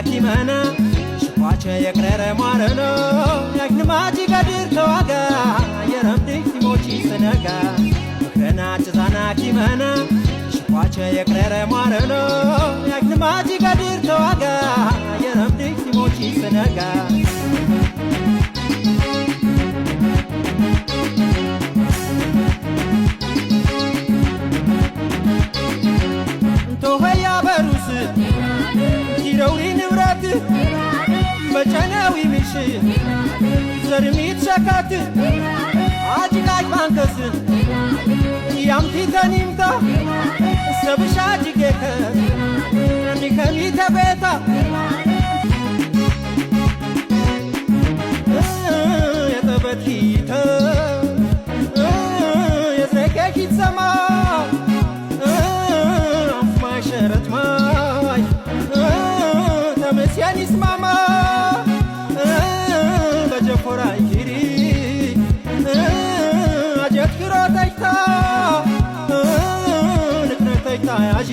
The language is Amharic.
ኪመና ሽኳቸ የቅረረ ሟረኖ ያክንማጂ ገድር ተዋጋ የረምድክ ሲሞቺ ስነጋ ምክረና ጭዛና ኪመና ሽኳቸ የቅረረ ሟረኖ ያክንማጂ ገድር ተዋጋ የረምድክ ሲሞቺ ስነጋ ቶሆያ በሩስ ኪረውሪ ንብረት በጨነዊ ምሽ ዘርሚት ሸካት አጅጋጅ ባንከስ ያምቲተኒምታ ሰብሻ ጅጌከ ኒከሚተ ቤታ የጠበትኪተ የዝረከኪት ሰማ ሸረት ማይ ተመስያን ይስማማ በጀፎራይ ኪሪ አጀት ክሮ ተይታ ንክነተይታ ያጂ